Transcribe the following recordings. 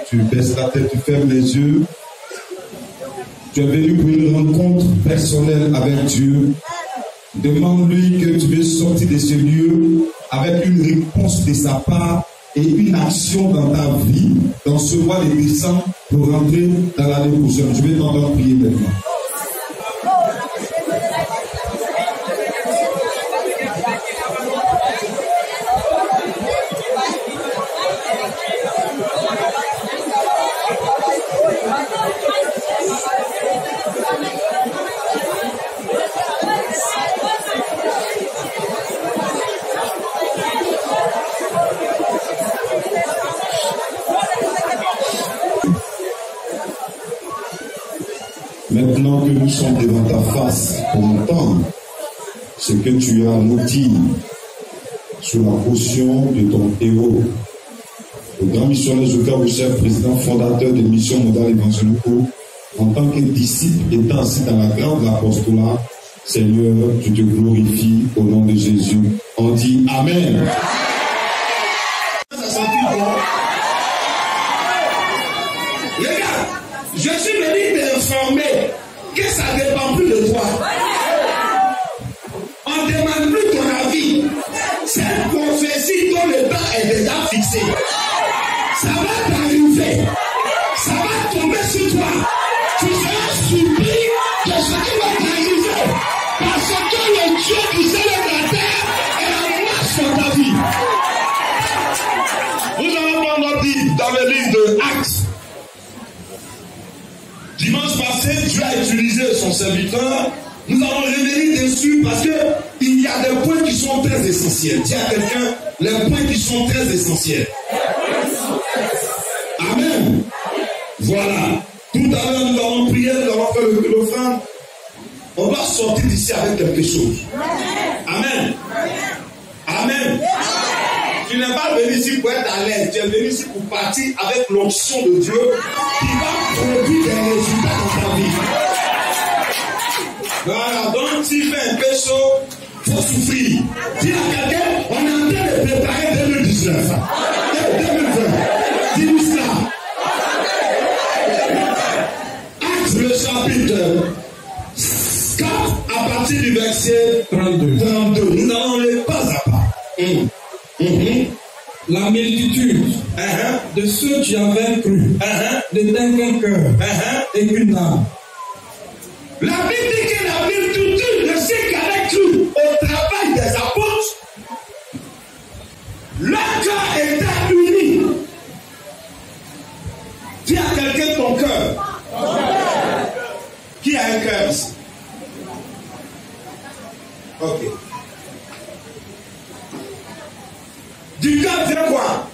tu baisses la tête, tu fermes les yeux. Tu es venu pour une rencontre personnelle avec Dieu. Demande-lui que tu veux sortir de ce lieu avec une réponse de sa part et une action dans ta vie, dans ce mois de décembre, pour rentrer dans l'année prochaine. Je vais t'entendre prier maintenant. Maintenant que nous sommes devant ta face pour entendre ce que tu as à nous dire sous la caution de ton héros, le grand missionnaire Zoka Boucher, président fondateur de Mission Mondiale Évangélico, en tant que disciple étant assis dans la grande de l'apostolat, Seigneur, tu te glorifies au nom de Jésus. On dit Amen. Regarde, je suis venu t'informer que ça ne dépend plus de toi. On ne demande plus ton avis. C'est une prophétie dont le temps est déjà fixé. Ça va t'arriver. Ça va tomber sur toi. Tu seras surpris de ce qui va t'arriver. Parce que le Dieu qui s'élève la terre est en marche dans ta vie. Nous allons prendre notre Bible dans le livre de Actes. Dimanche passé, Dieu a utilisé son serviteur. Nous allons revenir dessus parce qu'il y a des points qui sont très essentiels. Dis à quelqu'un, les points qui sont très essentiels. Amen. Voilà. Tout à l'heure, nous allons prier, nous allons faire l'offrande. On va sortir d'ici avec quelque chose. Amen. Amen. Tu n'es pas venu ici pour être à l'aise. Tu es venu ici pour partir avec l'onction de Dieu qui va produire des résultats dans ta vie. Voilà, donc s'il fait un peu chaud, il faut souffrir. Dis à quelqu'un, on est en train de préparer 2019. 2020. Dis-lui cela. Acte le chapitre 4 à partir du verset 32. Nous allons les pas à pas. La multitude de ceux qui avaient cru n'était qu'un cœur et qu'une âme. La Bible dit que la multitude de ceux qui avaient cru au travail des apôtres, leur cœur était uni. Dis à quelqu'un ton cœur. Qui a un cœur ici? Ok. Du cœur vient quoi?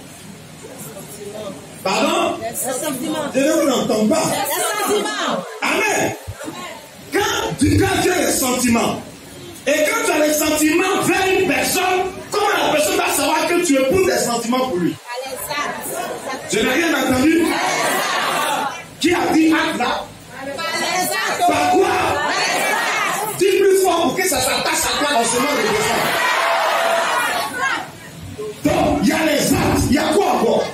Pardon? Le sentiment. Je ne vous entends pas. Le sentiment. Amen. Quand du cœur vient les sentiments, et quand tu as les sentiments vers une personne, comment la personne va savoir que tu éprouves des sentiments pour lui? Je n'ai rien entendu. Qui a dit acte là? Par quoi? Dis plus fort pour que ça s'attache à toi dans ce monde de décembre. Donc, il y a les actes. Il y a quoi encore?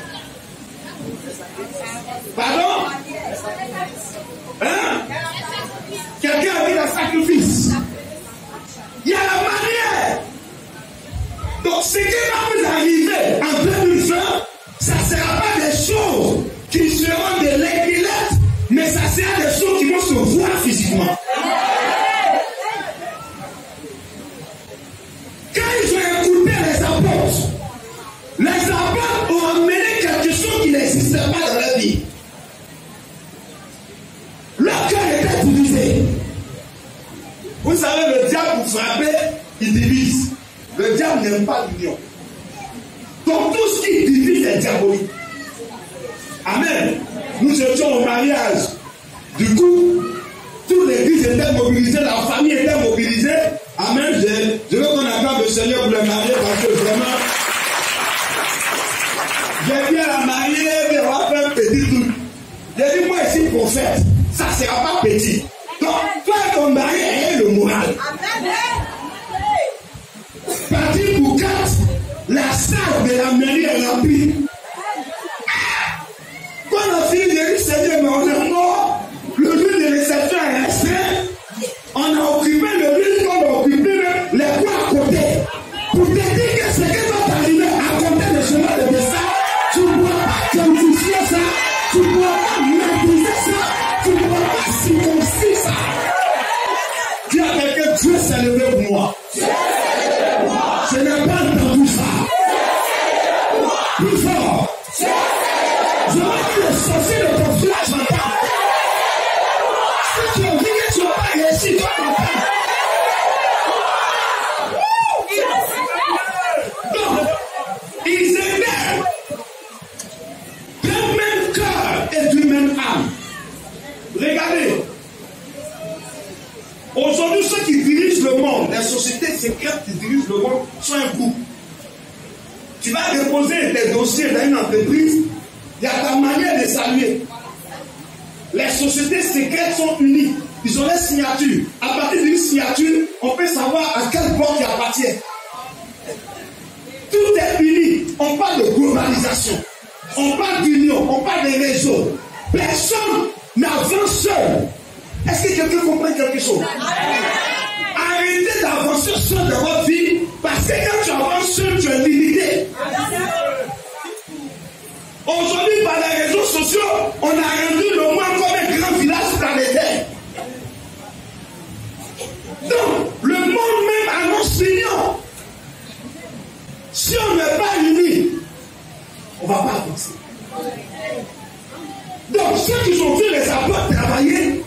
Pardon? Hein? Quelqu'un a dit le sacrifice. Il y a la manière. Donc, ce qui va vous arriver en 2020, ça ne sera pas des choses qui seront de l'équilibre, mais ça sera des choses qui vont se voir physiquement. Quand ils ont écouté les apôtres ont amené quelque chose qui n'existait pas dans la vie. Leur cœur était divisé. Vous savez, le diable, pour frapper, il divise. Le diable n'aime pas l'union. Donc tout ce qui divise est diabolique. Amen. Nous étions au mariage. Du coup, toute l'église était mobilisée, la famille était mobilisée. Amen. Je veux qu'on acclame le Seigneur pour le marier parce que vraiment, j'ai bien la mariée, mais on va faire un petit truc. J'ai dit, moi ici, prophète, ça ne sera pas petit. Donc, toi ton mari est le moral. Parti pour 4, la salle de la mairie est remplie. Quand Je n'ai pas entendu ça. Plus fort. Je vais dire le sorcier de ton village m'entend. Si tu es venu, tu vas pas réussir, tu vas m'entendre. Donc, ils étaient d'un même cœur et d'une même âme. Regardez. Aujourd'hui, ceux qui dirigent le monde, les sociétés secrètes qui dirigent le monde, sont un groupe. Tu vas déposer tes dossiers dans une entreprise, il y a ta manière de saluer. Les sociétés secrètes sont unies. Ils ont les signatures. À partir d'une signature, on peut savoir à quel bord il appartient. Tout est uni. On parle de globalisation. On parle d'union. On parle de réseau. Personne n'avance seul. Est-ce que quelqu'un comprend quelque chose? Arrêtez d'avancer seul dans votre vie parce que quand tu avances seul, tu es limité. Aujourd'hui, par les réseaux sociaux, on a rendu le monde comme un grand village planétaire. Donc, le monde même annonce l'union. Si on n'est pas unis, on ne va pas avancer. Donc, ceux qui ont vu les apôtres travailler,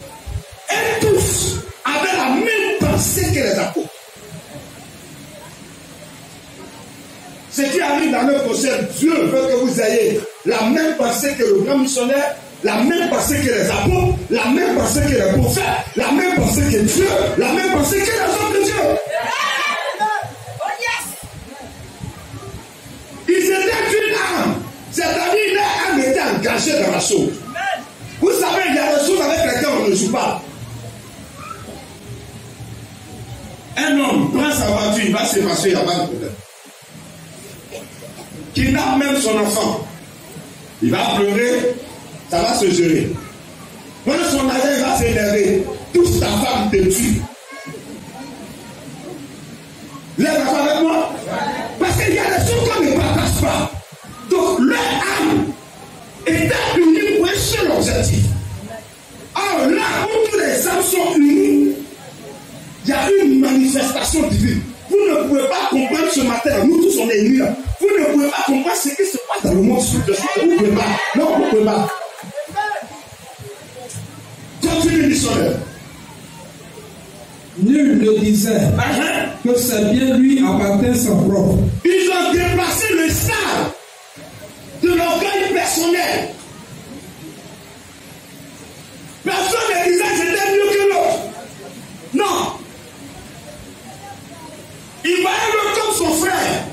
et tous avaient la même pensée que les apôtres. Ce qui arrive dans le prochain, Dieu veut que vous ayez la même pensée que le grand missionnaire, la même pensée que les apôtres, la même pensée que les prophètes, la même pensée que Dieu, la même pensée que les hommes de Dieu. Ils étaient d'une âme, c'est-à-dire leur âme était engagée dans la chose. Vous savez, il y a des choses avec lesquelles on ne joue pas. Un homme prend sa voiture, il va se passer, il n'y a pas de problème. Kidnappe même son enfant. Il va pleurer, ça va se gérer. Quand son agent va s'énerver, touche ta femme te tue. Lève la femme avec moi. Parce qu'il y a des choses qu'on ne partage pas. Donc leur âme était unie pour un seul objectif. Or là où tous les âmes sont unies, il y a une manifestation divine. Vous ne pouvez pas comprendre ce matin, nous tous on est unis là. Vous ne pouvez pas comprendre ce qui se passe dans le monde spirituel. Vous ne pouvez pas. Non, vous ne pouvez pas. Continue missionnaire. Nul ne disait que c'est bien lui appartient son propre. Ils ont dépassé le stade de l'orgueil personnel. Personne ne disait que c'était mieux que l'autre. Non. Il voyait l'autre comme son frère.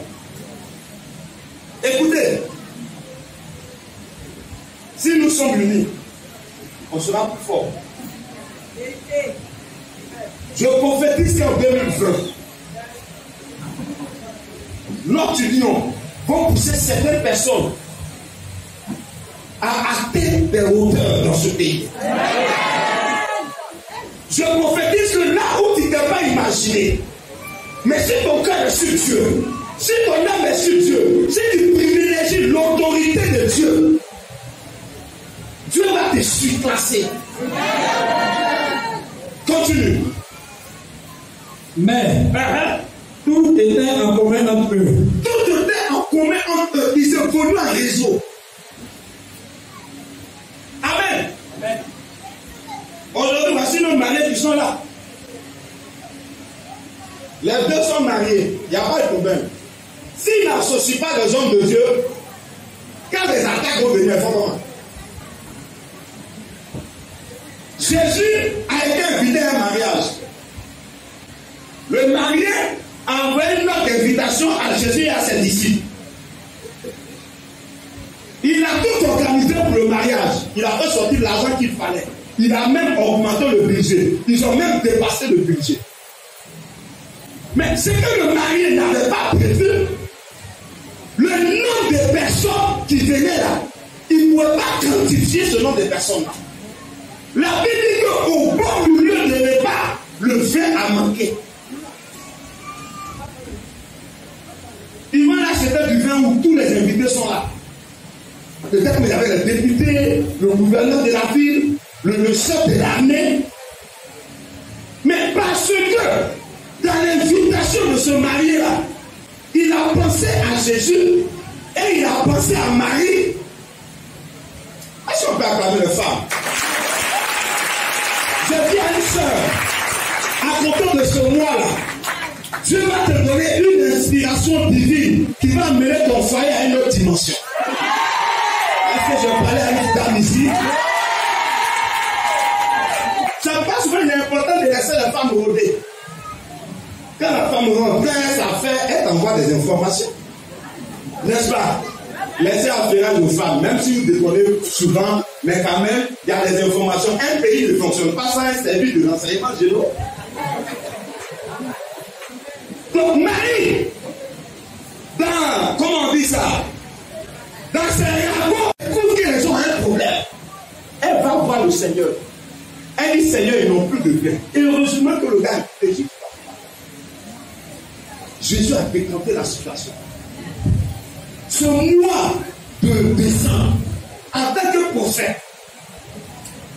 Écoutez, si nous sommes unis, on sera plus fort. Je prophétise qu'en 2020, notre union va pousser certaines personnes à atteindre des hauteurs dans ce pays. Je prophétise que là où tu ne t'es pas imaginé, mais si ton cœur est sur Dieu, si ton âme est sur Dieu, si tu privilégies l'autorité de Dieu, Dieu va te surclasser. Continue. Mais tout était en commun entre eux. Tout était en commun entre eux. Ils évoluent en réseau. Amen. Amen. Aujourd'hui, voici nos mariés qui sont là. Les deux sont mariés. Il n'y a pas de problème. S'ils n'associent pas les hommes de Dieu, quand les attaques vont venir, il faut comment? Jésus a été invité à un mariage. Le marié a envoyé une autre invitation à Jésus et à ses disciples. Il a tout organisé pour le mariage. Il a fait sortir l'argent qu'il fallait. Il a même augmenté le budget. Ils ont même dépassé le budget. Mais ce que le marié n'avait pas prévu, le nombre de personnes qui venaient là, il ne pouvait pas quantifier ce nombre de personnes-là. La Bible dit qu'au bon milieu de repas, le vin a manqué. Ils vont acheter du vin où tous les invités sont là. Peut-être qu'il y avait les députés, le gouverneur de la ville, le chef de l'armée. Mais parce que dans l'invitation de Jésus et il a pensé à Marie. Est-ce qu'on peut acclamer les femmes? Je dis à une sœur, à côté de ce mois-là, Dieu va te donner une inspiration divine qui va amener ton foyer à une autre dimension. Est-ce que je parlais à une dame ici? Ça me passe souvent, il est important de laisser la femme rôder. Quand la femme rentre, ça fait, elle t'envoie des informations. N'est-ce pas? Laissez affaire aux femmes, même si vous déconnez souvent, mais quand même, il y a des informations. Un pays ne fonctionne pas sans un service de renseignement généraux. Donc Marie, comment on dit ça? Dans ses rapports, elle trouve que les gens ont un problème. Elle va voir le Seigneur. Elle dit, Seigneur, ils n'ont plus de bien. Et heureusement que le gars est Égypte. Jésus a décanté la situation. Ce mois de décembre, en tant que prophète,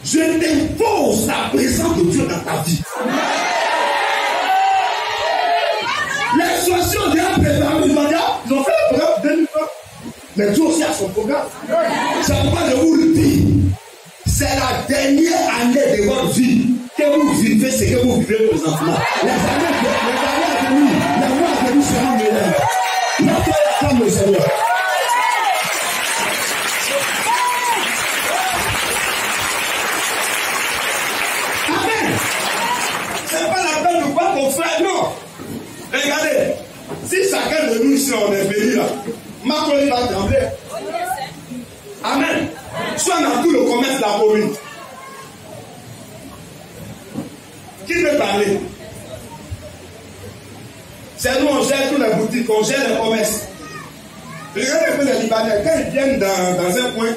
je t'impose la présence de Dieu dans ta vie. Les situations ont déjà préparé le mariage, ils ont fait le programme de 2020. Mais Dieu aussi a son programme. Ça ne va pas de vous le dire. C'est la dernière année de votre vie que vous vivez, c'est que vous vivez présentement. Les années à venir, les mois à venir seront meilleurs. Notre comme le Seigneur. Amen. C'est pas la peine de voir ton frère, non. Regardez, si chacun de nous ici on est béni là, ma colline va trembler. Amen. Soit dans tout le commerce de la commune. Qui veut parler? C'est nous, on gère tous les boutiques, on gère les commerces. Regardez un peu les Libanais, quand ils viennent dans un coin,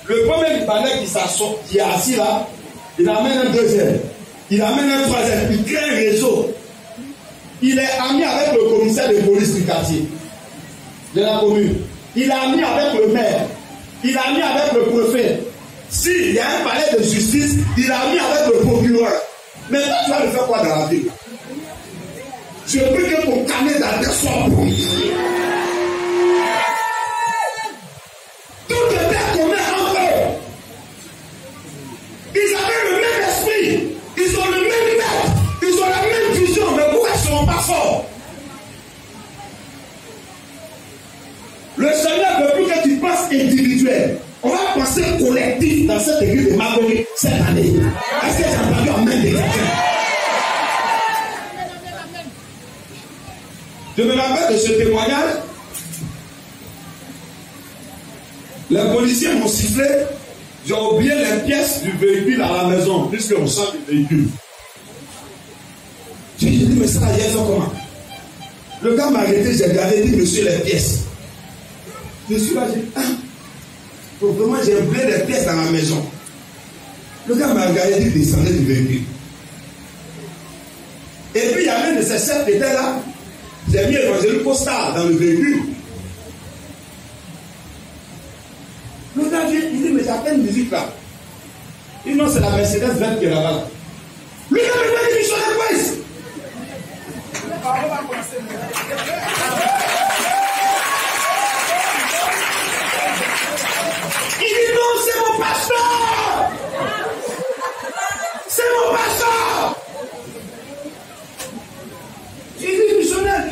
le premier Libanais qui s'assoit, qui est assis là, il amène un deuxième, il amène un troisième, il crée un réseau. Il est ami avec le commissaire de police du quartier, de la commune. Il est ami avec le maire. Il est ami avec le préfet. S'il y a un palais de justice, il est ami avec le procureur. Mais toi, tu vas le faire quoi dans la ville? Je veux que ton carnet d'adresse soit brouillé. Tout était commun entre eux. Ils avaient le même esprit. Ils ont le même maître. Ils ont la même vision. Mais pourquoi ils ne sont pas forts? Le Seigneur ne veut plus que tu penses individuel. On va penser collectif dans cette église de Marguerite cette année. Est-ce que j'ai entendu en main de quelqu'un? Je me rappelle de ce témoignage. Les policiers m'ont sifflé. J'ai oublié les pièces du véhicule à la maison, puisqu'on sent du véhicule. J'ai dit, mais ça, il y a comment? Le gars m'a arrêté, j'ai regardé, dit, monsieur, les pièces. Je suis là, j'ai dit, vraiment, j'ai oublié les pièces dans la maison. Le gars m'a regardé, dit, descendez du véhicule. Et puis, il y avait un de ces chefs qui était là. J'ai mis Évangélique Costa dans le véhicule. Le gars vient, il dit, mais j'ai à peine musique là. Il dit, non, c'est la Mercedes 20 qui est là-bas. Le gars me dit, missionnaire quoi ici? Il dit, non, c'est mon pasteur. C'est mon pasteur. Il dit, missionnaire,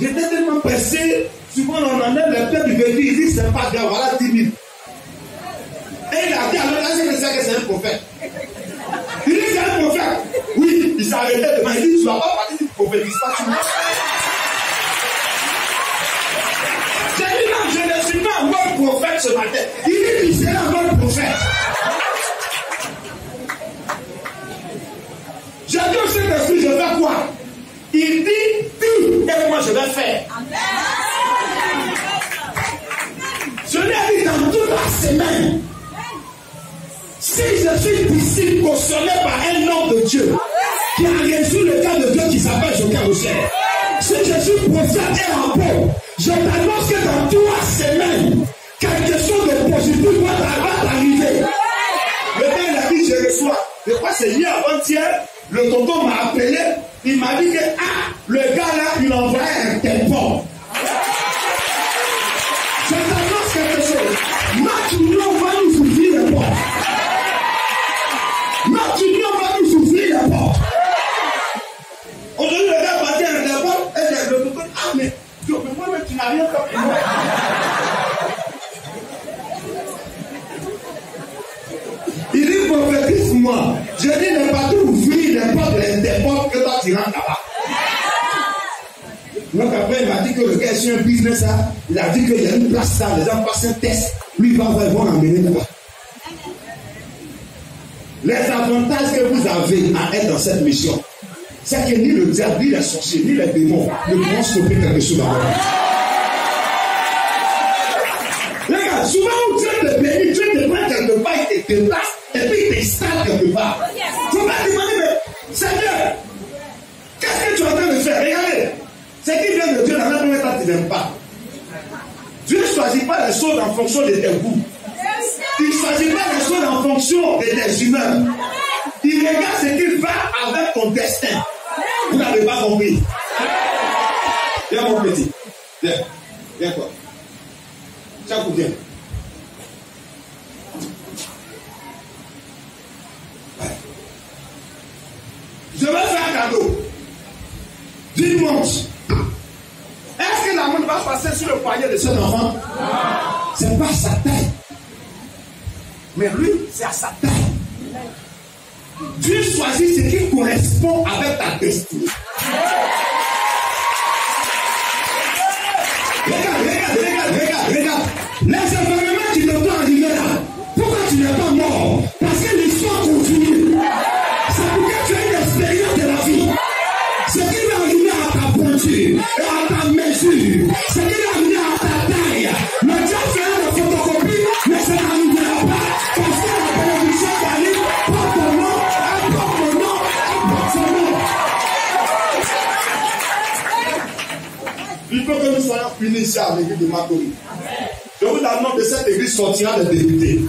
j'étais tellement pressé, souvent on enlève les pieds du véhicule, il dit, c'est pas grave, voilà 10 000. Et il a dit, alors là, je sais que c'est un prophète. Il dit, c'est un prophète. Oui, il s'est arrêté devant, il dit, tu vas pas partir du prophète, il se passe tout. J'ai dit, non, je ne suis pas un bon prophète ce matin. Il dit, il c'est un bon prophète. J'ai dit au Saint-Esprit, je fais quoi? Il dit, dis, et moi je vais faire. Je lui ai dit dans toute la semaine, si je suis disciple cautionné par un homme de Dieu, qui a reçu le cas de Dieu qui s'appelle Joker Rocher, si je suis prophète et rapport, je t'annonce que dans 3 semaines, quelque chose de positif va t'arriver. Le gars il a dit, je reçois. Je crois que c'est hier avant-hier, le tonton m'a appelé. il m'a dit que le gars là, il envoyait un tampon. Je t'annonce quelque chose. Notre union va nous ouvrir les portes. Notre union va nous ouvrir les portes. Aujourd'hui, le gars battait un tampon et le docteur, mais moi-même, tu n'as rien fait. Il dit, prophétise-moi. Je dis, ne pas tout ouvrir les portes que toi tu rentres là-bas. Donc après, il m'a dit que le gars est sur un business là. Il a dit qu'il y a une place là, les gens passent un test. Lui, il va vraiment l'emmener là-bas. Les avantages que vous avez à être dans cette mission, c'est que ni le diable, ni les sorciers, ni les démons ne pourront stopper quelque chose dans votre vie. Les gars, souvent où Dieu te bénit, Dieu te prend quelque part, il te déplace, et puis il t'installe quelque part. Tu vas te demander, mais Seigneur, qu'est-ce que tu es en train de faire? Regardez, c'est qui vient de Dieu dans la première étape, tu n'aimes pas. Dieu ne choisit pas les choses en fonction de tes goûts. Il ne choisit pas les choses en fonction de tes humeurs. Il regarde ce qu'il va avec ton destin. Vous n'avez pas compris. Viens mon petit. Viens. Viens quoi. Tiens, viens. Je vais faire un cadeau. Dis-moi. Est-ce que la main va passer sur le poignet de cet enfant? C'est pas sa taille. Mais lui, c'est à sa taille. Dieu choisit ce qui correspond avec ta destinée. Regarde. Les événements qui te sont arrivés là, pourquoi tu n'es pas mort? Parce que l'histoire continue. C'est pour que tu aies une expérience de la vie. Ce qui va arriver à ta pointure et à ta mesure, ce qui va arriver à ta taille, le diable fait une photocopie, mais ça n'arrivera pas parce que la bénédiction qui arrive porte ton nom, elle porte mon nom, elle porte son nom. Il faut que nous soyons unis ici à l'église de Makori. Je vous annonce que cette église sortira des députés.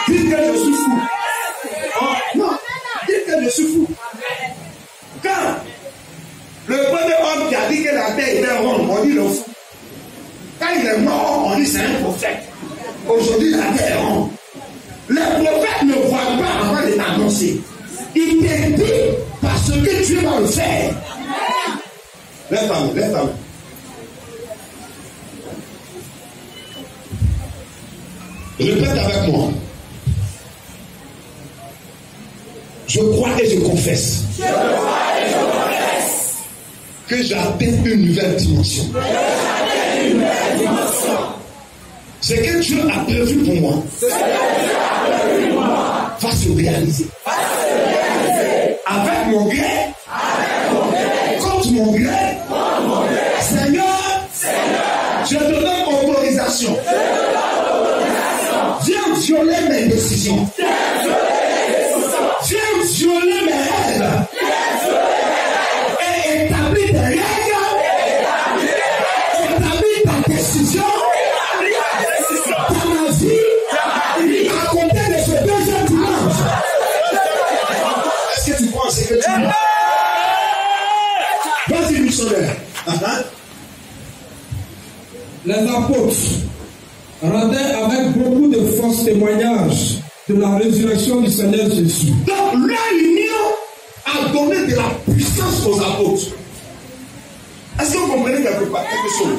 Dites que je suis fou. Non, dites que je suis fou. Quand le premier homme qui a dit que la terre était ronde, on dit le fou. Quand il est mort, on dit c'est un prophète. Aujourd'hui, la terre est ronde. Les prophètes ne voient pas avant de t'annoncer. Il te dit parce que Dieu va le faire. Lève ta main. Répète avec moi. Je crois et je confesse. Que j'atteins une nouvelle dimension. Ce que Dieu a prévu pour moi va se réaliser. Avec mon gré, contre mon gré, Seigneur, je te donne autorisation. Viens violer mes décisions. Viens violer mes règles. Et établir des règles. Établir ta décision. Dans ma vie. À compter de ce deuxième dimanche. Est-ce que tu crois en ce que tu dis? Vas-y, missionnaire. Les apôtres rendaient avec beaucoup de force témoignage de la résurrection du Seigneur Jésus. Donc, leur union a donné de la puissance aux apôtres. Est-ce que vous comprenez quelque chose?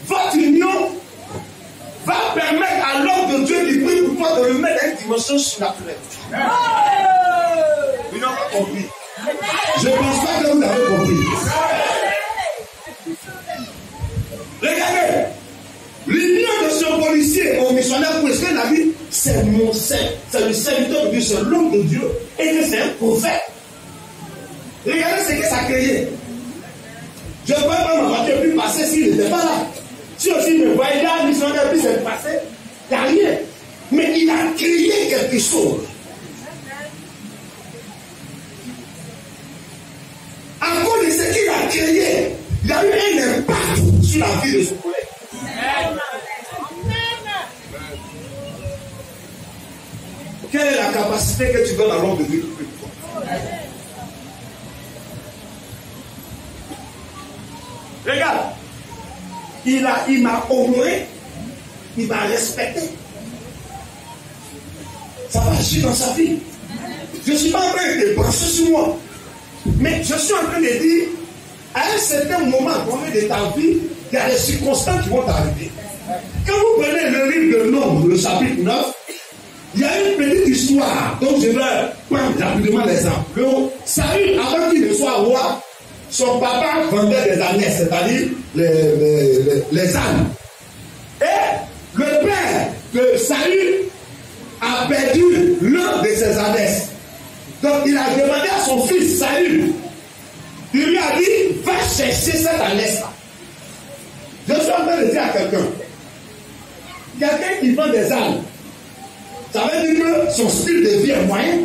Votre union va permettre à l'homme de Dieu qui prie pour toi de le mettre à une dimension surnaturelle. Vous n'avez pas compris. Je ne pense pas que vous avez compris. Regardez, l'union de ce policier au missionnaire pour essayer la vie, c'est le serviteur de Dieu, c'est l'homme de Dieu, et que c'est un prophète. Regardez ce que ça a créé. Je ne peux pas ma voiture plus passer s'il n'était pas là. Si aussi me voyait là, le missionnaire puis c'est passé, il n'y a rien. Mais il a créé quelque chose. À cause de ce qu'il a créé, il y a eu un impact sur la vie de son collègue. Quelle est la capacité que tu donnes à l'homme de Dieu? Regarde, il m'a honoré, il m'a respecté. Ça va agir dans sa vie. Je ne suis pas en train de brancher sur moi, mais je suis en train de dire, à un certain moment donné de ta vie, il y a des circonstances qui vont t'arriver. Quand vous prenez le livre de Nombres, le chapitre 9, il y a une petite histoire, donc je vais prendre rapidement l'exemple. Saül, avant qu'il ne soit roi, son papa vendait des ânes, c'est-à-dire les ânes. Et le père de Saül a perdu l'un de ses ânes. Donc il a demandé à son fils Saül, il lui a dit, va chercher cette ânesse-là. Je suis en train de dire à quelqu'un qui vend des ânes, ça veut dire que son style de vie est moyen.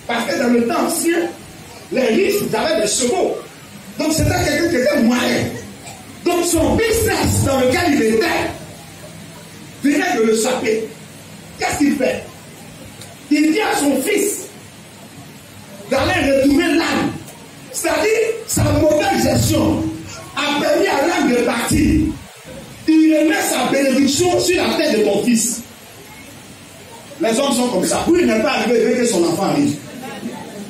Parce que dans le temps ancien, les riches, ils avaient des chevaux. Donc c'était quelqu'un qui était moyen. Donc son business dans lequel il était venait de le saper. Qu'est-ce qu'il fait? Il dit à son fils d'aller retourner l'âne. C'est-à-dire, sa mauvaise gestion a permis à l'âne de partir. Il remet sa bénédiction sur la tête de ton fils. Les hommes sont comme ça. Oui, il n'est pas arrivé que son enfant arrive.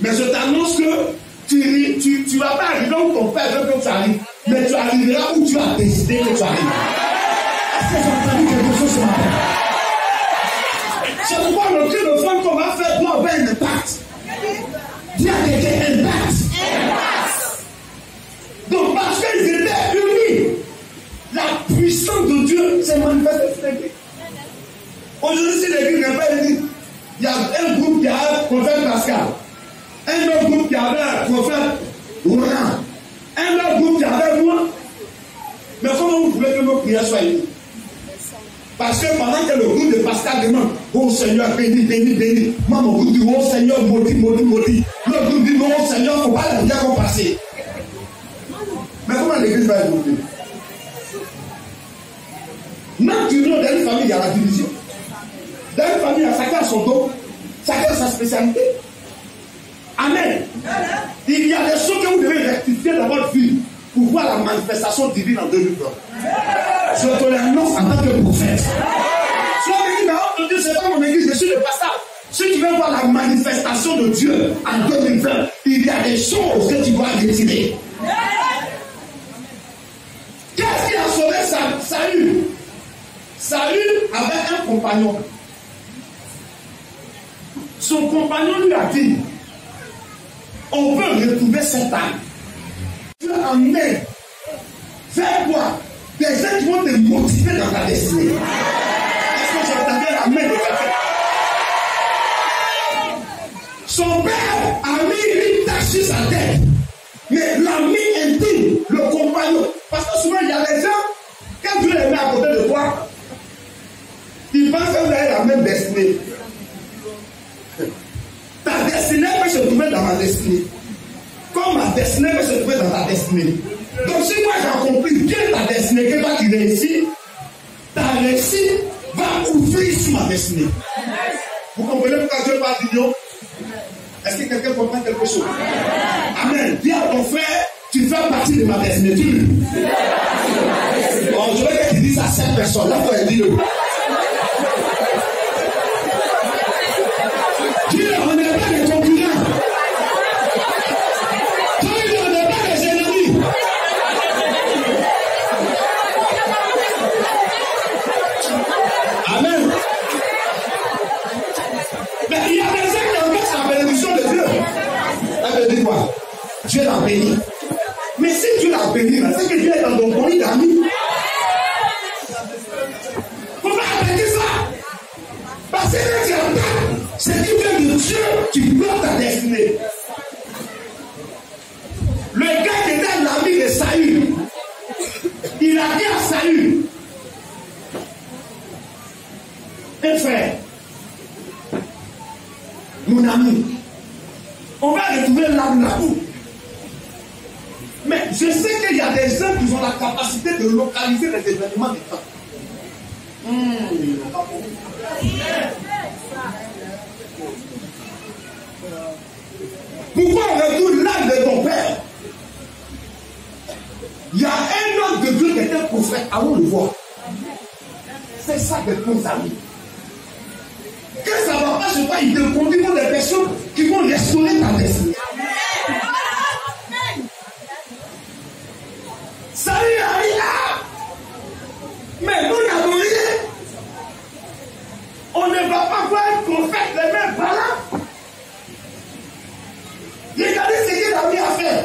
Mais je t'annonce que tu ne vas pas arriver où ton père veut que tu arrives. Mais tu arriveras où tu as décidé que tu arrives. Est-ce que j'ai entendu quelque chose ce matin? C'est pourquoi le cri de femme qu'on va faire doit avoir un impact. Dis à quelqu'un impact. Donc parce qu'ils étaient unis, la puissance de Dieu s'est manifestée. Aujourd'hui, si l'église n'est pas unie, il y a un groupe qui a un prophète Pascal, un autre groupe qui avait un prophète Roland, un autre groupe qui avait moi. Mais comment vous voulez que nos prières soient unies? Parce que pendant que le groupe de Pascal demande, oh Seigneur, béni, béni, béni, moi mon groupe dit, oh Seigneur, maudit, maudit, maudit. L'autre groupe dit, non, Seigneur, il ne faut pas la dire qu'on passer. Mais comment l'église va être maudite? Naturellement, dans une famille, il y a la division. Dans une famille, chacun a son don, chacun a sa spécialité. Amen. Il y a des choses que vous devez rectifier dans votre vie pour voir la manifestation divine en 2020. Je te l'annonce en tant que prophète. Si on dit, mais oh Dieu, c'est pas mon église, je suis le pasteur. Si tu veux voir la manifestation de Dieu en 2020, il y a des choses que tu dois retirer. Qu'est-ce qui a sauvé Saül? Saül avait un compagnon. Son compagnon lui a dit, on peut retrouver cette âme. Tu as emmené vers quoi? Des gens qui vont te motiver dans ta destinée. Est-ce que j'entendais la main de quelqu'un? Son père a mis une tache sur sa tête. Mais l'ami intime, le compagnon. Parce que souvent il y a des gens, quand Dieu les met à côté de toi, ils pensent que vous avez la même destinée. Ta destinée peut se trouver dans ma destinée. Comme ma destinée peut se trouver dans ta destinée. Donc si moi j'ai compris bien ta destinée, que toi tu réussis, ta réussite va ouvrir sur ma destinée. Vous comprenez pourquoi Dieu parle d'union? Est-ce que quelqu'un comprend quelque chose? Amen. Dis à ton frère, tu fais partie de ma destinée. Oh, je veux que tu dises à 5 personnes. Là, toi, dis-le. Dis-le, on n'est pas des concurrents. Dis-le, on n'est pas des ennemis. Amen. Mais il y a des gens qui ont fait la bénédiction de Dieu. Elle me dit quoi? Dieu l'a béni. Mais si Dieu l'a béni, c'est que Dieu est dans ton pays d'amis. Comment attaquer ça? Parce que tu attaques, c'est qui vient de Dieu qui bloque ta destinée. Le gars qui était l'ami de Saül, il a dit à Saül, un frère, mon ami, on va retrouver l'âme là-haut. Mais je sais qu'il y a des gens qui ont la capacité de localiser les événements du temps. Pourquoi on retourne l'âme de ton père? prophète, allons le voir. C'est ça que nos amis. Quand ça ne va pas, je crois, ils te conduisent pour des personnes qui vont restaurer ta destinée. Ça y est, mais nous n'avons rien. On ne va pas voir un prophète les mêmes par là. Regardez ce qu'il a mis à faire.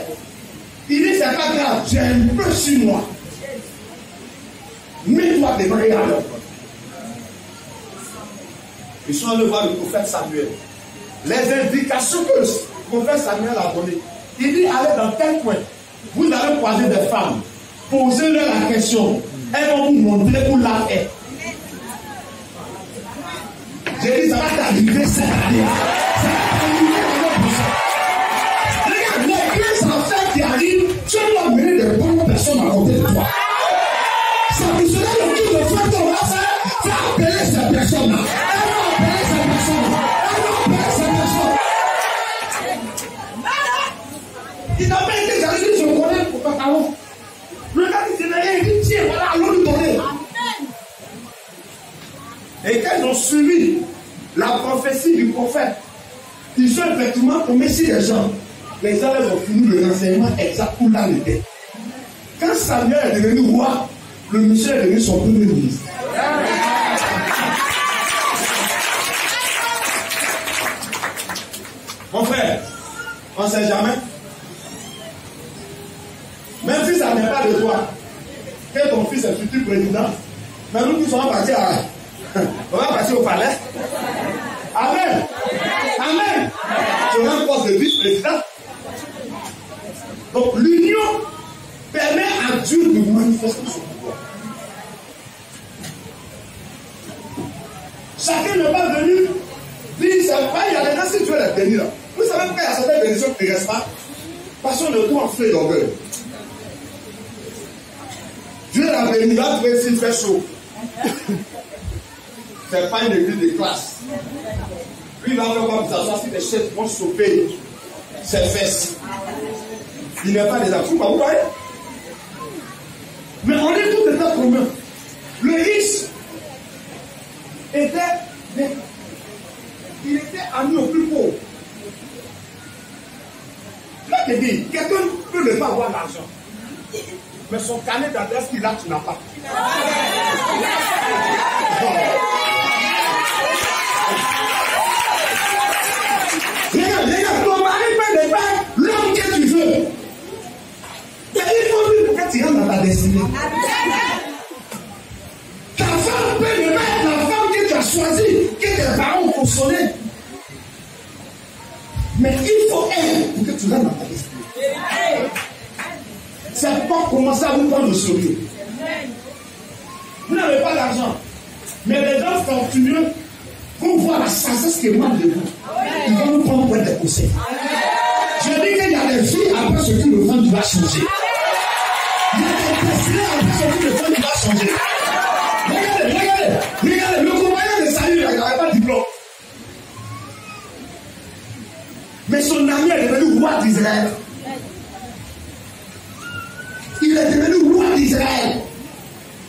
Il dit, c'est pas grave, j'ai un peu sur moi. Mets-toi devant et alors. Ils sont allés voir le prophète Samuel. Les indications que le prophète Samuel a données. Il dit, allez dans tel coin. Vous allez croiser des femmes. Posez-leur la question. Elles vont vous montrer où la est. J'ai dit, ça va t'arriver cette année. Ça va t'arriver l'année prochaine. Regarde, les grands affaires qui arrivent, tu dois mener de bonnes personnes à côté de toi. Ça vous sera le tour de faire ton affaire. Tu vas appeler ces personnes-là. Elle va appeler ces personnes-là. Elle va appeler ces personnes-là. Il n'a pas été j'allais dire, je connais le prophète Aaron. Le gars qui s'est rien dit, tiens, voilà, allons lui donner. Et quand ils ont suivi la prophétie du prophète, ils sont effectivement tombés sur les gens. Les gens ont fini le renseignement exact où là était. Quand Samuel est devenu roi, le monsieur est devenu son premier ministre. Mon frère, on ne sait jamais. Même si ça n'est pas de toi, que ton fils est futur président, mais nous tous on va partir au palais. Amen. Amen. Tu auras un poste de vice-président. Donc l'union permet à Dieu de manifester son pouvoir. Chacun n'est pas venu dire, c'est pas, il y a des gens si Dieu les bénit là. Vous savez pourquoi il y a certaines bénédictions qui ne restent pas? Parce qu'on le doit en fait d'orgueil. Dieu l'a béni, là, tu s'il fait chaud. C'est pas une église de classe. Lui, il va faire comme ça, si les chefs vont sauver ses fesses. Il n'est pas des enfants, vous voyez? Mais on est tous des cas communs. Le riche était, il était ami au plus pauvre. Là, je dis, quelqu'un peut ne pas avoir l'argent. Mais son carnet d'adresse qu'il a, tu n'as pas. Regarde, ton mari peut ne pas l'homme que tu veux. Mais il faut lui pour que tu rentres dans ta destinée. Ta femme peut ne pas être la femme que tu as choisie, que tes parents ont consolée. Mais il faut elle pour que tu rentres dans ta destinée. C'est pas commencer à vous prendre au sérieux. Vous n'avez pas d'argent. Mais les gens fortuneux vont voir la sagesse qui émane de vous. Ils vont nous prendre pour des conseils. Je dis qu'il y a des filles après ce que le vent va changer. Il y a des destinés après ce que le vent va changer. Regardez, le compagnon de Saül, il n'avait pas de diplôme. Mais son ami est devenu roi d'Israël. Il est devenu roi d'Israël.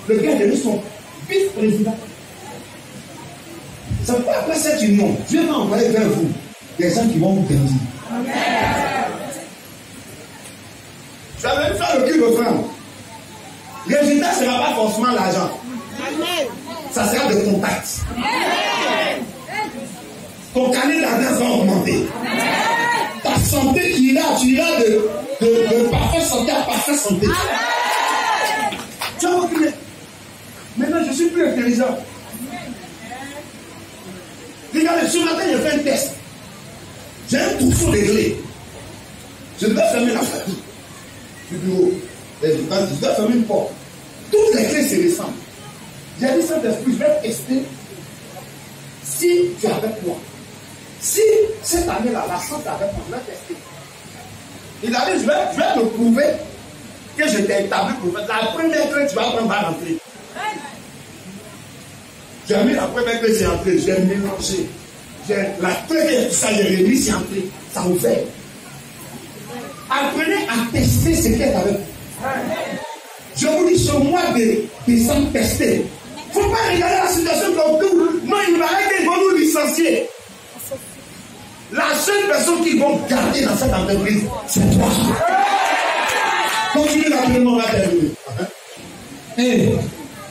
Le gars est devenu son vice-président. C'est pas après cette union, Dieu va envoyer vers vous des gens qui vont vous bénir. Ça va faire le cul de femme. Le résultat ne sera pas forcément l'argent. Ça sera de contact. Ton carnet d'adresse va augmenter. Ta santé qui ira, tu iras de parfaite santé à parfaite santé. Tu as reculé. Maintenant, je suis plus intelligent. Regardez, ce matin, j'ai fait un test. J'ai un trousseau de clés. Je devais fermer la porte du bureau. Je devais fermer une porte. Toutes les clés se ressemblent. J'ai dit Saint-Esprit, je vais tester si tu es avec moi. Si cette année-là, la chance est avec moi, je vais tester. Il a dit, je vais te prouver que je t'ai établi pour faire. La première clé, tu vas prendre, va rentrer. J'ai mis la première clé, c'est entré. J'ai mélangé. La clé, ça y est remis, c'est entré. Ça ouvert. Apprenez à tester ce qui est avec vous. Je vous dis, dit ce mois de décembre pesté. Il ne faut pas regarder la situation comme tout. Non, il va arrêter, ils vont nous licencier. La seule personne qu'ils vont garder dans cette entreprise, c'est toi. Continue rapidement, on va terminer. Et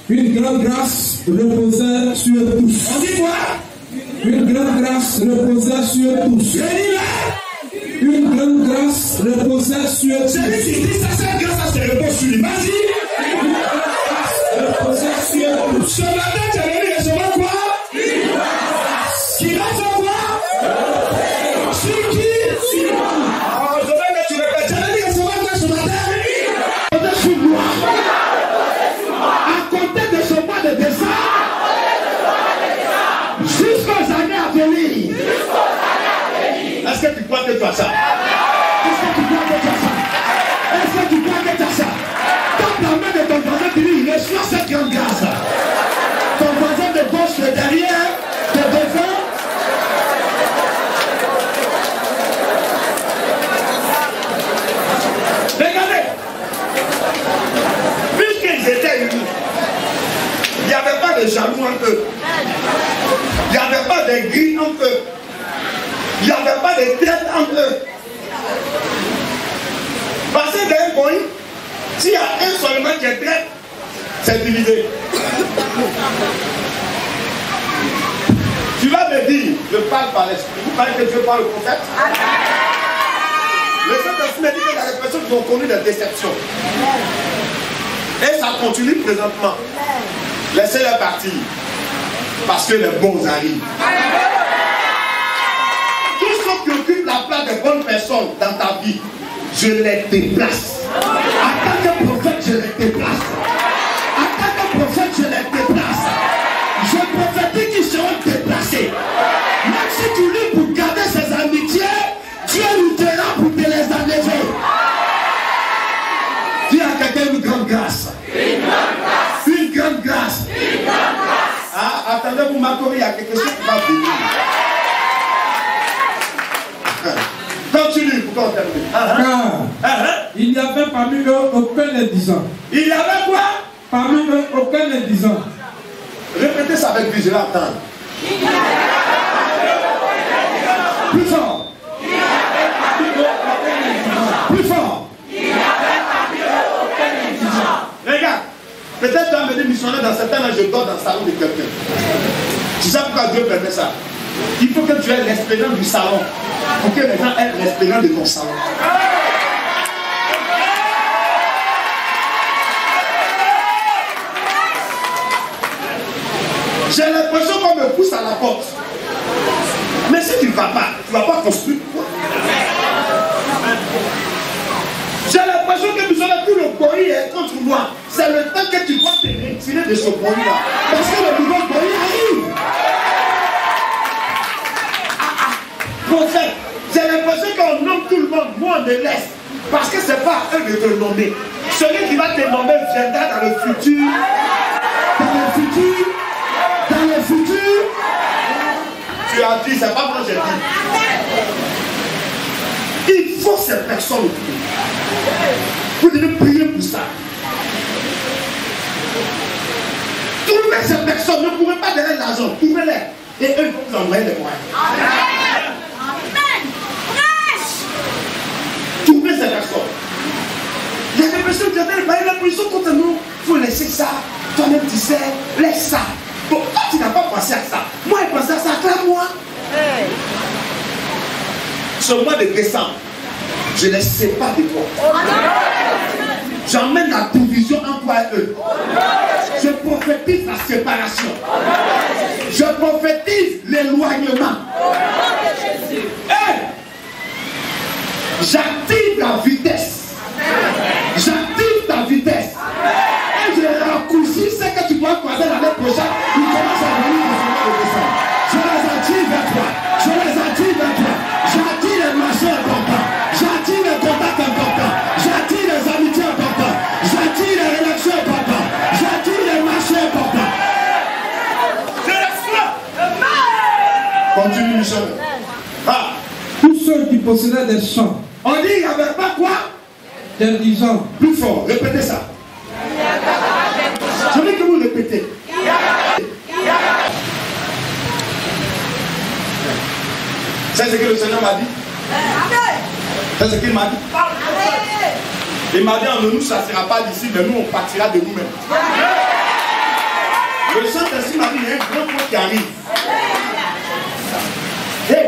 une grande grâce reposait sur tous. On dit quoi? Une grande grâce reposait sur tous. Une grande grâce reposait sur tous. Celui qui dit ça, cette grâce, ça se repose sur lui. Vas-y. Une grande grâce reposait sur tous. Ce matin, tu as venu recevoir quoi? Qui va recevoir? Sur qui? Je veux que tu répètes. Tu as venu recevoir quoi ce matin? Comptez sur moi. À compter de ce mois de décembre, jusqu'aux années à venir. Est-ce que tu crois que tu as ça? Est-ce que tu crois que tu as ça? Est-ce que tu crois que tu as ça? Tape la main de ton voisin qui dit, reçois cette grande grâce. Ton voisin de gauche, de derrière, de devant. Regardez. Puisqu'ils étaient unis, il n'y avait pas de jaloux entre eux. Il n'y avait pas de gris entre eux. Il n'y avait pas de traite entre eux. Parce que d'un point, s'il y a un seulement qui est traite, c'est divisé. Tu vas me dire, je parle par l'esprit. Vous parlez que Dieu parle au prophète? Le Saint-Esprit me dit que les personnes qui ont connu des déceptions. Et ça continue présentement. Laissez-les partir. Parce que les bons arrivent. Tous ceux qui occupent la place des bonnes personnes dans ta vie, je les déplace. En tant que prophète, je les déplace. En tant que prophète, je les déplace. Je prophétise qu'ils seront déplacés. Même si tu lis pour garder ses amitiés, Dieu nous dira pour te les enlever. Dis à quelqu'un une grande grâce. Une grande grâce. Une grande grâce. Une grande grâce. Ah, attendez, vous m'accordez, il y a quelque chose qui va venir. Continue pour qu'on termine. Car il n'y avait parmi eux aucun indisant. Il y avait quoi? Parmi eux aucun indisant. Répétez ça avec vigilance. Plus fort. Plus fort. Regarde, peut-être tu as mené missionnaire dans certains là, je dors dans le salon de quelqu'un. Tu sais pourquoi Dieu permet ça? Il faut que tu aies l'expérience du salon. Pour que les gens aient l'expérience de ton salon. J'ai l'impression qu'on me pousse à la porte. Mais si tu ne vas pas construire. J'ai l'impression que tout le bruit est contre moi. C'est le temps que tu dois te retirer de ce bruit-là. Parce que le nouveau bruit arrive. Prophète, j'ai l'impression qu'on nomme tout le monde. Moi, on me laisse. Parce que ce n'est pas à eux de te nommer. Celui qui va te nommer viendra dans le futur. Dans le futur. Dans le futur. Tu as dit, c'est pas moi j'ai dit. Il faut ces personnes. Vous devez prier pour ça. Trouvez ces personnes, ne pourrez pas donner l'argent, trouvez-les. Et eux vont vous envoyer les moyens. Trouvez ces personnes. Il y a des personnes qui ont l'impression contre nous. Il faut laisser ça. Toi-même tu sais, laisse ça. Bon, toi tu n'as pas pensé à ça. Moi j'ai pensé à ça, acclame-moi. Ce mois de décembre, je les sépare de toi. J'emmène la division entre toi et eux. Je prophétise la séparation. Je prophétise l'éloignement. J'active la vitesse. J'active ta vitesse. Et je raccourcis ce que tu dois croiser l'année prochaine. Il commence à venir dans le décembre. Je les attire vers toi. Je les attire vers toi. J'attire les marchés importants. J'attire les contacts importants. J'attire les amitiés importantes. J'attire les relations importantes. J'attire les marchés importants. Je reçois. Continue, Michel. Ah. Tous ceux qui possédaient des champs. On dit il n'y avait pas quoi? Des disant. Plus fort, répétez ça. répéter. C'est ce que le Seigneur m'a dit. C'est ce qu'il m'a dit. Il m'a dit, on ne nous chassera pas d'ici, mais nous on partira de nous-mêmes. Le Saint-Esprit m'a dit, il y a un grand point qui arrive. Hey,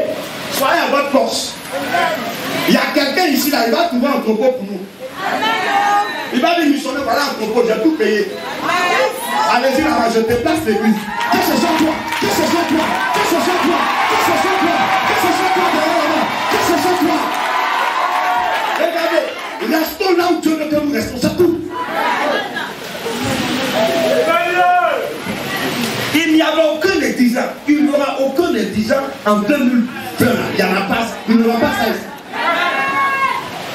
soyez à votre poste. Il y a quelqu'un ici, là, il va trouver un entrepôt pour nous. Il va dire, missionnaire, voilà un entrepôt, j'ai tout payé. Allez-y là-bas, je te place l'église. Qu'est-ce que c'est toi? Qu'est-ce que c'est toi? Qu'est-ce que c'est toi? Qu'est-ce que c'est toi? Qu'est-ce que c'est toi derrière là-bas? Qu'est-ce que c'est toi? Regardez, restons là où Dieu veut que nous restons, c'est tout. Il n'y avait aucun étudiant, il n'y aura aucun étudiant en 2020. Il n'y en a pas, il n'y aura pas ça.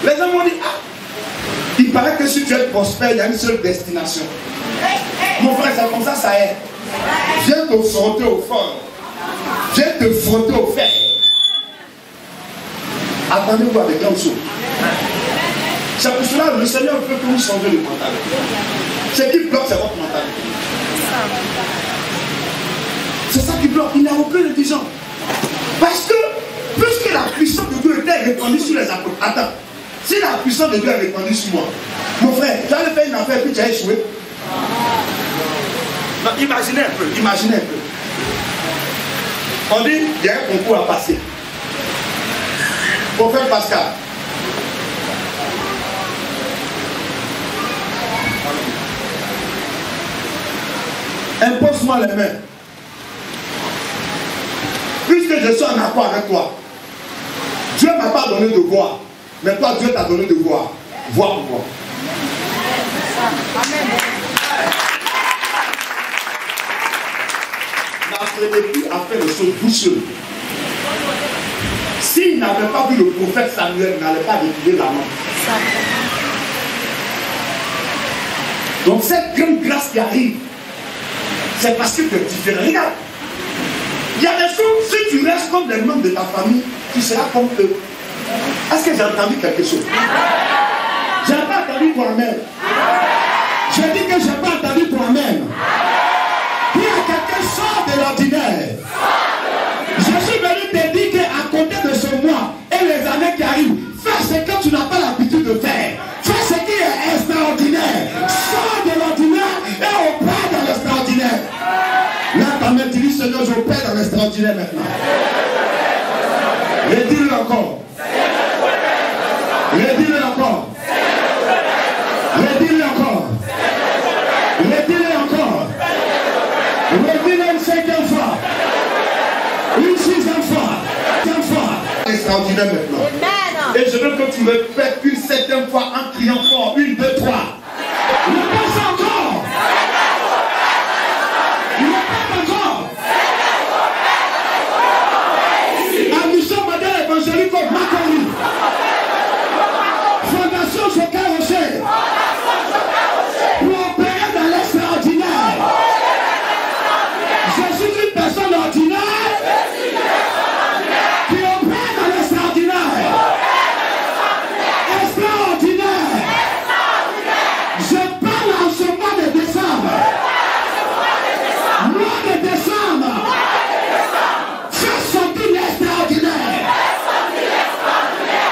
Les gens m'ont dit, ah, il paraît que si tu es prospère, il y a une seule destination. Mon frère, c'est comme ça est. Viens te frotter au fort. Viens te frotter au fer. Attendez-vous avec quelque chose. C'est pour cela que le Seigneur veut que vous changiez de mentalité. Ce qui bloque, c'est votre mentalité. C'est ça qui bloque. Il n'y a aucun intelligent. Parce que, puisque la puissance de Dieu était répandue sur les apôtres. Attends. Si la puissance de Dieu est répandue sur moi, mon frère, tu allais faire une affaire et puis tu as échoué. Non, imaginez un peu, imaginez un peu. On dit, il y a un concours à passer. Prophète Pascal. Impose-moi les mains. Puisque je suis en accord avec toi, Dieu ne m'a pas donné de voix, mais toi, Dieu t'a donné de voix. Voix pour moi. Amen. N'apprenez plus à faire les choses doucement. S'il n'avait pas vu le prophète Samuel, il n'allait pas défiler la main. Donc cette grande grâce qui arrive, c'est parce que tu es différent. Regarde, il y a des choses, si tu restes comme les membres de ta famille, tu seras comme eux. Est-ce que j'ai entendu quelque chose? Je n'ai pas entendu toi-même. Je dis que je n'ai pas entendu toi-même. Il y a quelqu'un sort de l'ordinaire. Je suis venu te dire qu'à côté de ce mois et les années qui arrivent, fais ce que tu n'as pas l'habitude de faire. Fais ce qui est extraordinaire. Sors de l'ordinaire et opère dans l'extraordinaire. Là, ta mère dit, Seigneur, j'opère dans l'extraordinaire maintenant. Et dis-le encore. Redis-le encore. Redis-le encore. Redis-le encore. Redis-le une cinquième fois. Une sixième fois. Une fois. Extraordinaire maintenant. Et je veux que tu répètes une septième fois en criant fort. Une, deux, trois. Répète encore. Répète encore. À mission Madame Évangélique Macori. Fondation Joker Rocher. Pour opérer dans l'extraordinaire. Je suis une personne ordinaire qui opère dans l'extraordinaire. Extraordinaire. Je parle en ce mois de décembre. Mois de décembre. Fais sortir l'extraordinaire.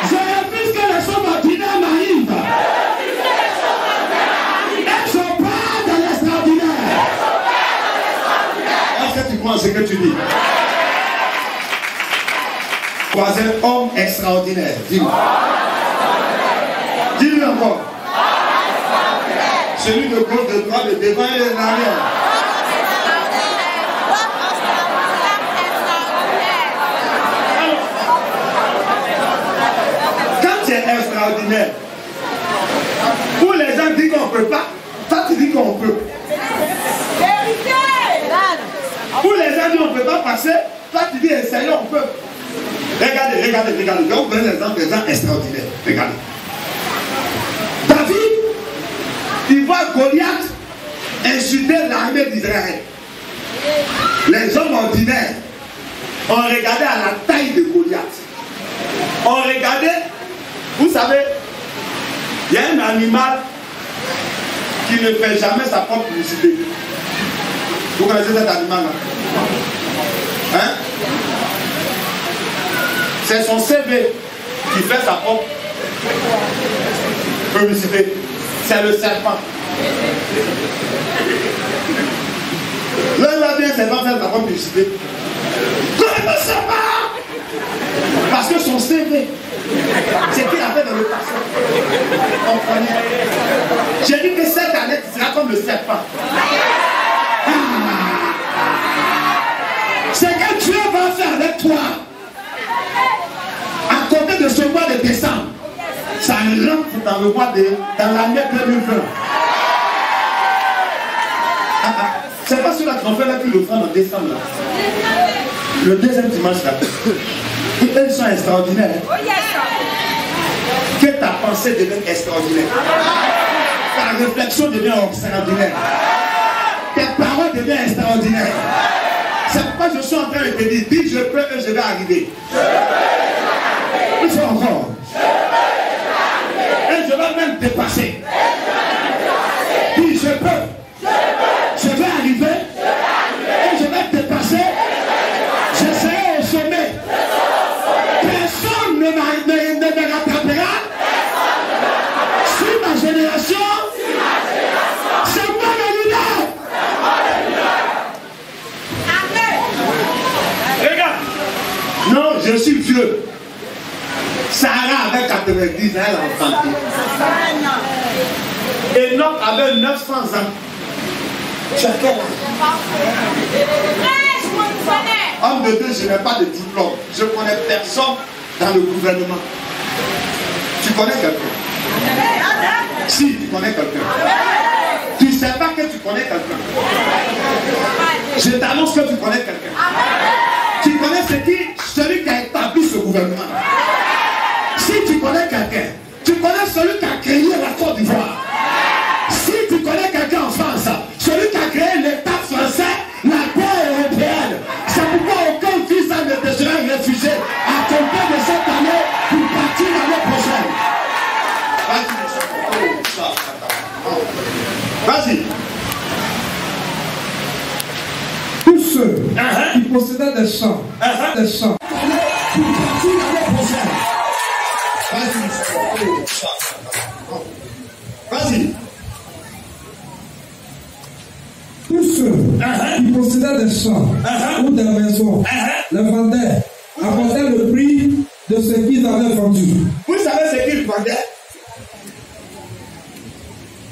Je refuse que les sommes ordinaires m'arrivent. Et je parle de l'extraordinaire. Est-ce que tu crois ce que tu dis? Troisième homme extraordinaire. Dis-moi. Dis-lui encore. Celui de gauche, de droite, de devant et de l'arrière. Quand tu es extraordinaire, où les gens disent qu'on ne peut pas, toi tu dis qu'on peut. Où les gens disent qu'on ne peut pas passer, toi tu dis essayons, on peut. Regardez, regardez, regardez. Je vais vous donner l'exemple des gens extraordinaires. Regardez. David, il voit Goliath insulter l'armée d'Israël. Les hommes ordinaires ont regardé à la taille de Goliath. On regardait, vous savez, il y a un animal qui ne fait jamais sa propre publicité. Vous connaissez cet animal là? Hein? C'est son CV qui fait sa propre publicité. C'est le serpent. Là, il va bien, c'est pas faire sa propre publicité. Connais le serpent! Parce que son CV, c'est qu'il a fait dans le passé. Comprenez? J'ai dit que cette année, tu seras comme le serpent. C'est que Dieu va faire avec toi. À côté de ce mois de décembre, ça rentre dans le mois de, dans l'année 2020. C'est pas celui-là qui en fait la plus l'offrande en décembre là. Le deuxième dimanche là. Ils sont extraordinaires. Que ta pensée devienne extraordinaire. Ta réflexion devient extraordinaire. Tes paroles deviennent extraordinaires. C'est pourquoi je suis en train de te dire, dis je peux et je vais arriver. Il faut encore. Et je vais même dépasser. Dis je peux. Je vais arriver. Et je vais dépasser. Je serai au sommet. Personne ne me rattrapera. Sur ma génération. C'est moi le leader. Regarde. Non, je suis vieux. Sarah avait 90 ans, elle a enfanté. Enoch avait 900 ans. Tu as quel âge? Homme de Dieu, je n'ai pas de diplôme. Je connais personne dans le gouvernement. Tu connais quelqu'un? Si, tu connais quelqu'un. Tu ne sais pas que tu connais quelqu'un. Je t'annonce que tu connais quelqu'un. Tu connais celui qui a établi ce gouvernement. Si tu connais quelqu'un, tu connais celui qui a créé la Côte d'Ivoire. Si tu connais quelqu'un en France, celui qui a créé l'État français, la paix européenne. C'est pourquoi aucun visa ne te sera refusé à compter de cette année pour partir l'année prochaine. Vas-y. Tous ceux qui possédaient des champs, pour partir l'année prochaine. Vas-y. Tous ceux qui possédaient des champs ou des maisons les vendaient, apportaient le prix de ce qu'ils avaient vendu. Vous savez ce qu'ils vendaient?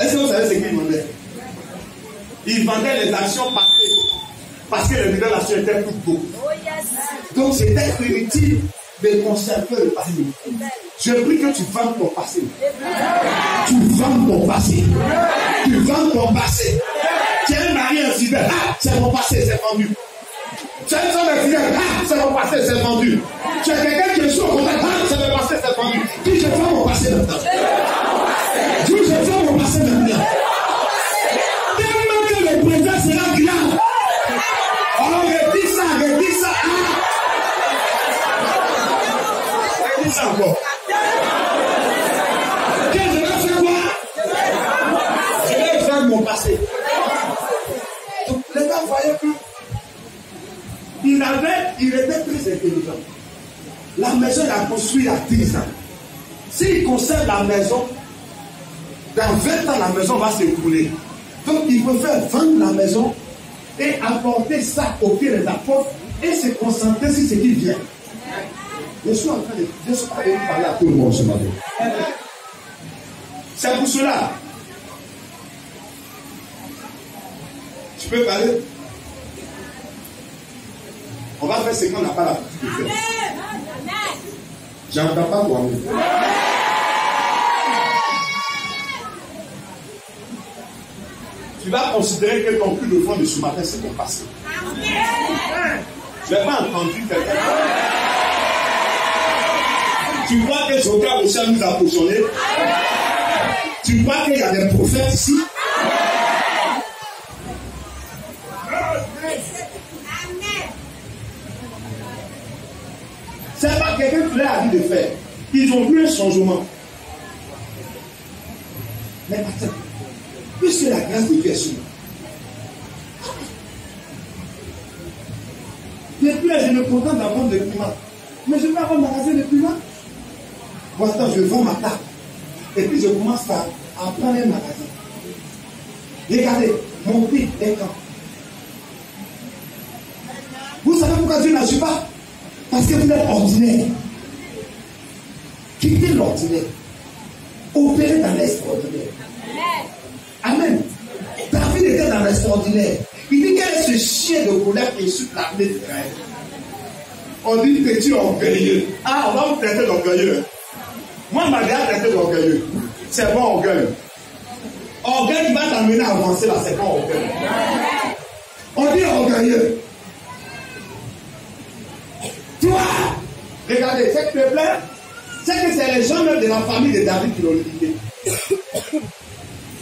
Est-ce que vous savez ce qu'ils vendaient? Ils vendaient les actions passées parce que les nouvelles actions étaient plus tôt. Donc c'était inutile de conserver le passé. Je prie que tu vendes ton passé. Tu vends ton passé. Tu vends ton passé. Tu es un mari infidèle. Ah, c'est mon passé, c'est vendu. Tu es une femme infidèle. Ah, c'est mon passé, c'est vendu. Tu es quelqu'un qui est sur le contact. Ah, c'est mon passé, c'est vendu. Dis, je vends mon passé maintenant. Dis, je vends mon passé maintenant. Tellement que le président sera grand. Oh, redis ça, redis ça. Redis ça encore. Que je vais faire quoi? Je vais faire mon passé. Donc, les gars voyaient que il était très intelligent. La maison, il a construit à 10 ans. S'il conserve la maison, dans 20 ans, la maison va s'écrouler. Donc, il peut faire vendre la maison et apporter ça au pied des apôtres et se concentrer sur ce qui vient. Je suis en train de parler à tout le monde ce matin. C'est pour cela. Tu peux parler? On va faire ce qu'on n'a pas l'habitude de faire. J'entends pas toi-même. Tu vas considérer que ton cul de fond de ce matin, c'est ton passé. Je n'ai pas entendu quelqu'un. Tu crois que Joker aussi nous a positionné? Tu crois qu'il y a des prophètes ici? C'est pas quelqu'un qui leur a dit de faire. Ils ont vu un changement. Mais attends, puisque la grâce de Dieu est sur nous, mais je me contente d'avoir des piments. Mais je vais avoir un magasin de piments. Bon, attends, je vends ma table. Et puis je commence à prendre un magasin. Regardez, monter des camps. Vous savez pourquoi Dieu n'agit pas? Parce que vous êtes ordinaire. Quittez l'ordinaire. Opérez dans l'extraordinaire. Amen. David était dans l'extraordinaire. Il dit quel est ce chien de colère qui insulte l'armée d'Israël? On dit que tu es orgueilleux. Ah, on va vous traiter d'orgueilleux. Moi, ma mère traité d'orgueilleux. C'est bon orgueil. Orgueil qui va t'amener à avancer là, c'est bon orgueil. On dit orgueilleux. Toi, regardez, ce qui me plaît, c'est que c'est les gens même de la famille de David qui l'ont liquidé.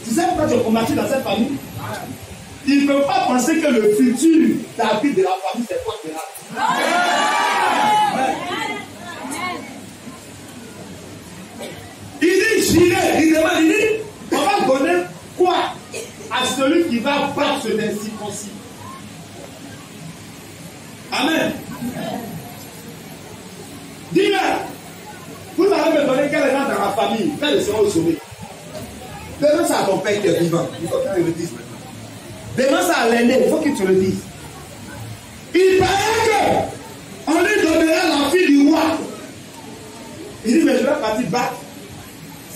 Tu sais pourquoi tu as combattu dans cette famille? Ils ne peuvent pas penser que le futur David de la famille, c'est quoi que là? Il dit, j'irai, il demande, il dit, on va donner quoi à celui qui va battre les circoncis? Amen. Dis-le, vous allez me donner quel est dans la famille, quel sera au sommet. Demande ça à ton père qui est vivant, il faut qu'il le dise maintenant. Demande ça à l'aîné, il faut qu'il te le dise. Il paraît qu'on lui donnera la fille du roi. Il dit, mais je vais partir battre.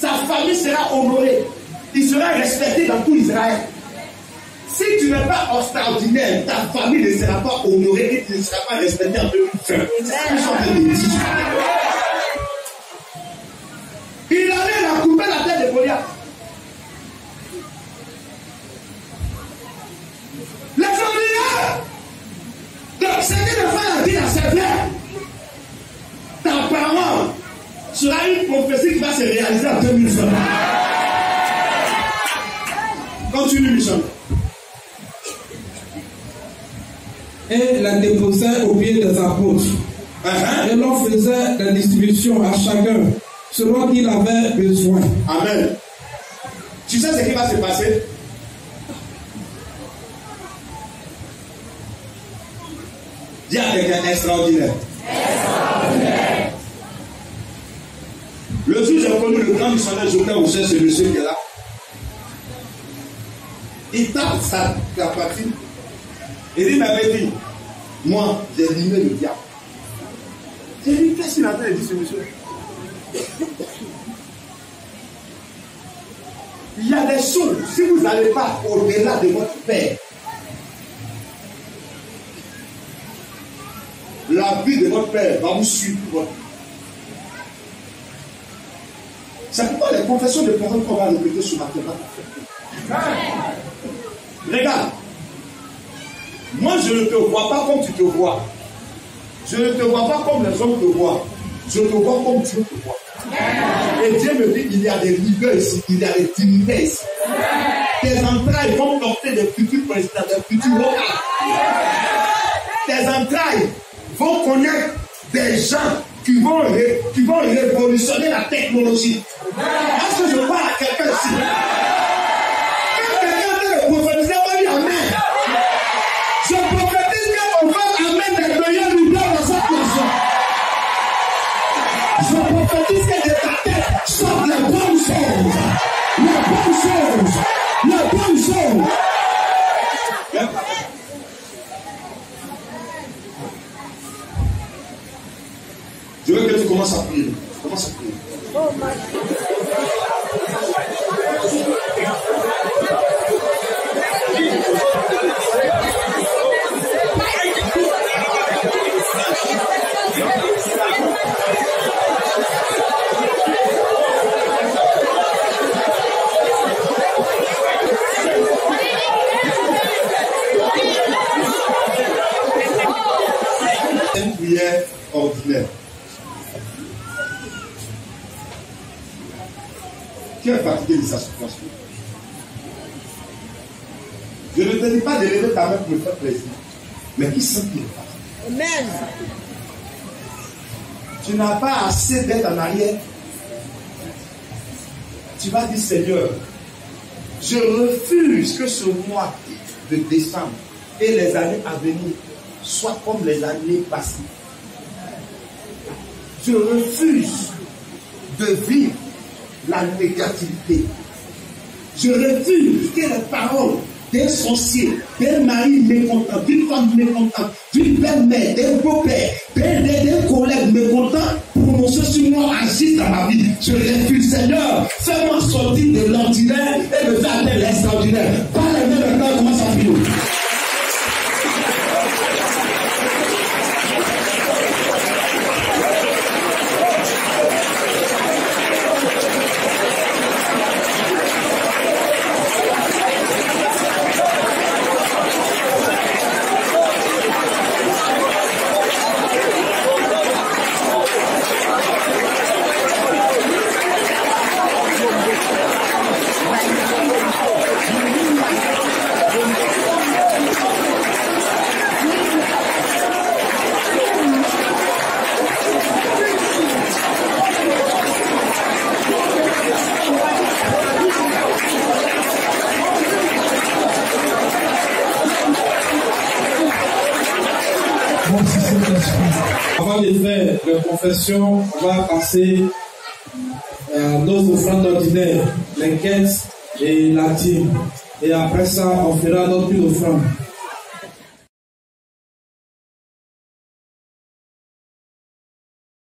Sa famille sera honorée. Il sera respecté dans tout Israël. Si tu n'es pas extraordinaire, ta famille ne sera pas honorée et tu ne seras pas respecté en 2020. Il allait la couper la tête de Goliath. L'extraordinaire. Donc, ce que le frère a dit à ses frères, ta parole sera une prophétie qui va se réaliser en 2020. Continue, Michel. Et la déposait au pied des apôtres. Et l'on faisait la distribution à chacun selon qu'il avait besoin. Amen. Tu sais ce qui va se passer? Dis à quelqu'un extraordinaire. Extraordinaire. Le jour j'ai connu le grand missionnaire Joker au chef, ce monsieur qui est là. Il tape sa poitrine. Il dit, ma belle fille, moi, j'ai limé le diable. J'ai dit, qu'est-ce qu'il a fait, dit ce monsieur? Il y a des choses, si vous n'allez pas au-delà de votre père, la vie de votre père va vous suivre votre vie. C'est pourquoi les confessions de paroles qu'on va répéter sur ma tête. Regarde. Moi, je ne te vois pas comme tu te vois. Je ne te vois pas comme les hommes te voient. Je te vois comme Dieu te voit. Et Dieu me dit qu'il y a des leaders ici, il y a des dignitaires ici. Tes entrailles vont porter des futurs présidents, des futurs locaux. Tes entrailles vont connaître des gens qui vont révolutionner la technologie. Est-ce que je parle à quelqu'un ici? Quand quelqu'un veut prophétiser, on va dire Amen. Je prophétise qu'on va amener des meilleurs leaders dans cette nation. Je prophétise que de ta tête sortent les bonnes choses. Les bonnes choses. Les bonnes choses. Je veux que tu commences à prier. Commence à prier. Oh my une prière ordinaire. Qui est fatigué de sa souffrance? Je ne te dis pas de lever ta main pour me faire plaisir, mais qui sent qu'il est fatigué? Amen. Tu n'as pas assez d'être en arrière. Tu vas dire, Seigneur, je refuse que ce mois de décembre et les années à venir soit comme les années passées. Je refuse de vivre la négativité. Je refuse que les paroles d'un sorcier, d'un mari mécontent, d'une femme mécontente, d'une belle-mère, d'un beau-père, d'un collègue mécontent prononcé sur moi agisse dans ma vie. Je refuse, Seigneur, fais-moi sortir de l'ordinaire et me faire atteindre l'extraordinaire. Parlez-moi maintenant comment ça finit. Avant de faire la confession, on va passer à nos offrandes ordinaires, les quêtes et la dîme. Et après ça, on fera notre offrande.